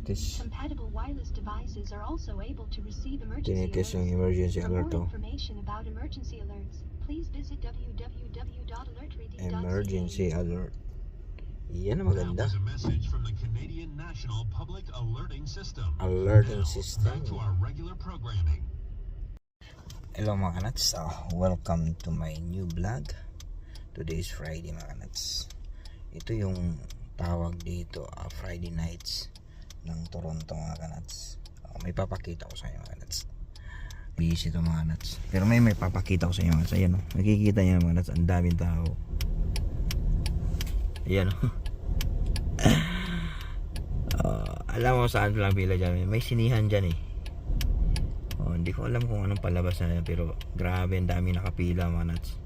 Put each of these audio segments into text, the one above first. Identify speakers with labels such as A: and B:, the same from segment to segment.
A: tinitis.
B: Compatible wireless devices are also able to receive emergency
A: Tinitis yung
B: alerts.
A: emergency
B: For
A: alert
B: more
A: to.
B: information about emergency alerts, please visit www.alertready.ca.
A: Emergency alert. Yan ang maganda.
C: That was a message from the Canadian National Public Alerting System.
A: Alerting
C: Now,
A: system.
C: back to our regular programming.
A: Hello mga kanats, welcome to my new vlog. Today is Friday mga kanats. Ito yung tawag dito, Friday nights ng Toronto mga kanats. May papakita ko sa inyo mga kanats. Busy to mga kanats, pero may papakita ko sa inyo mga kanats. Ayan o, nakikita nyo mga kanats, ang daming tao. Ayan o. Alam mo saan lang pila dyan, may sinihan dyan eh. Hindi ko alam kung anong palabas na yan, pero grabe ang dami nakapila mga nuts.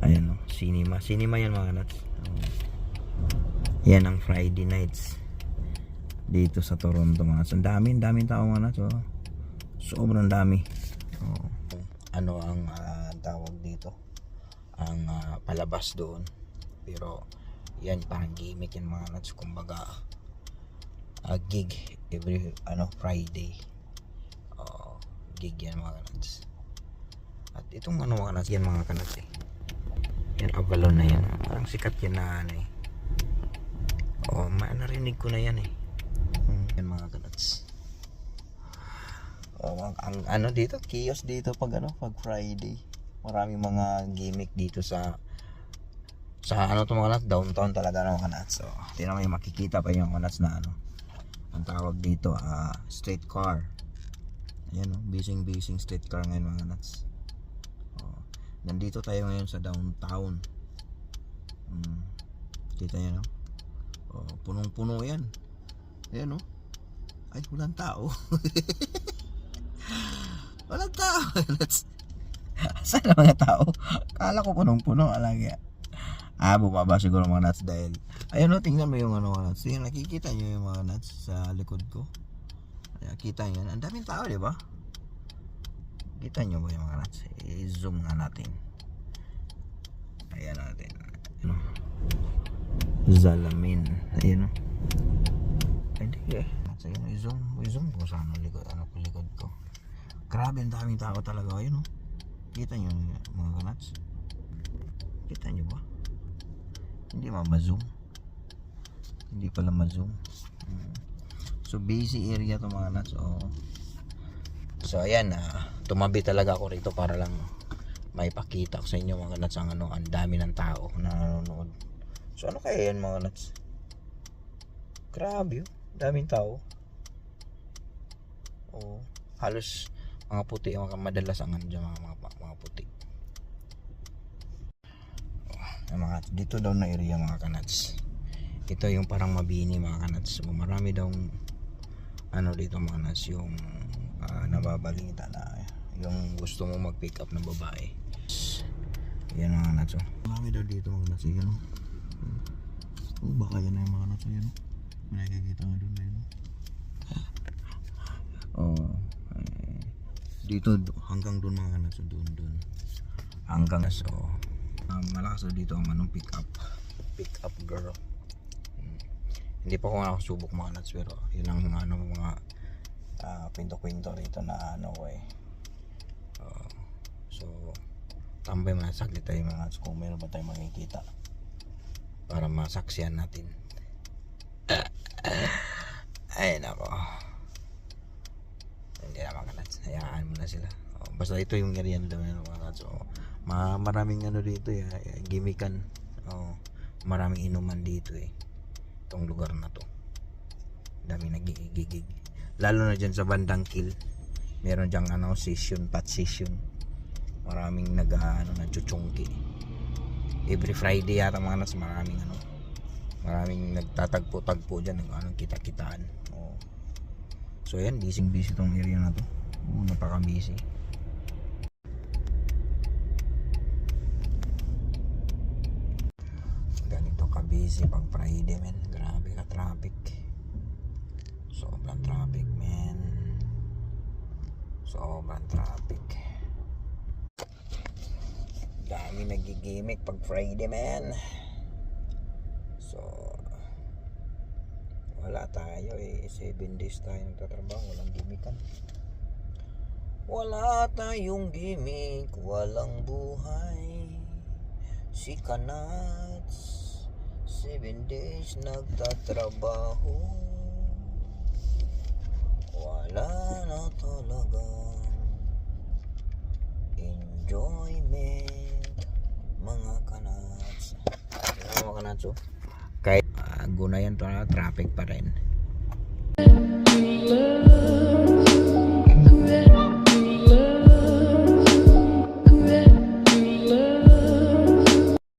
A: Ayan o, cinema yan mga nuts. Yan ang Friday nights dito sa Toronto mga nuts. Ang daming tao mga nuts. Sobrang dami. Ano ang tawag dito, ang palabas doon, pero yan parang gimmick yan mga nuts. Kumbaga gig every Friday. Gig yan mga kanats. At itong mga kanats, yan mga kanats eh, yan Avalon na yan, parang sikat yan na eh. Narinig ko na yan eh. Yan mga kanats. Ang dito, kiosk dito pag Friday. Maraming mga gimmick dito sa to mga kanats, downtown talaga mga kanats. So tingnan mo yung makikita pa yung kanats na ang tawag dito street car. Ayan o, busy street car ngayon mga nuts. Nandito tayo ngayon sa downtown. Kita nyo no? Punong-puno yan. Ayan o. Ay, walang tao. Walang tao. Saan na mga tao? Kala ko punong-puno. Alagya. Bumaba siguro mga nuts dahil ayun o, tingnan mo yung mga nuts. Tingnan, nakikita nyo yung mga nuts sa likod ko. Kita nyo yan, ang daming tao diba? Kita nyo ba yung mga nuts? I-zoom nga natin. Ayan natin. Zalamin. Ayan o. Hindi eh. I-zoom kung saan ang likod ko. Grabe ang daming tao talaga. Ayan o. Kita nyo mga nuts? Kita nyo ba? Hindi ma-zoom. Hindi pala ma-zoom. So busy area to mga nuts. So ayan, tumabi talaga ako rito para lang may pakita ko sa inyo mga nuts ang ang dami ng tao na nanonood. So ano kaya yan mga nuts? Grabe daming tao. Halos mga puti, madalas ang mga puti. Mga dito daw na area mga kanats. Ito yung parang mabini mga kanats. Marami daw dito mga kanats yung nababalita na yung gusto mo mag-pick up ng babae. Yan mga kanats. Marami daw dito mga kanats. Yan baka yan na yung mga kanats. Yan may nakikita nga doon na yun. Dito hanggang doon mga kanats. Doon hanggang malakas dito ang pick up girl. Hindi pa ko nakasubok mga nuts, pero yun ang mga kwento rito na so tambay mga saglit tayo mga nuts kung meron pa tayo makikita para masaksiyan natin. Ay nako, hindi na mga nuts, hayaan mo na sila. Basta ito yung area nila mga nuts. Maraming dito gimikan. Maraming inuman dito itong lugar na to. Dami nagigigig. Lalo na dyan sa bandang Kill. Meron dyang pot session. Maraming nagchuchungki. Every Friday yata mga nas, maraming nagtatagpo-tagpo dyan ng kita-kitaan. So yan, busy tong area na to. Napaka-busy. Busy pag Friday men, grabe ka traffic. Sobrang traffic men. Dami nagigimik pag Friday men. So Wala tayo eh. 7 days tayo nagtatrabaho. Walang gimikan. Wala tayong gimmick. Walang buhay. Si Kanats 7 days nagtatrabaho. Wala na talagang enjoyment, mga Kanats. Mga Kanats, oh. Kahit gunayan to na, traffic pa rin.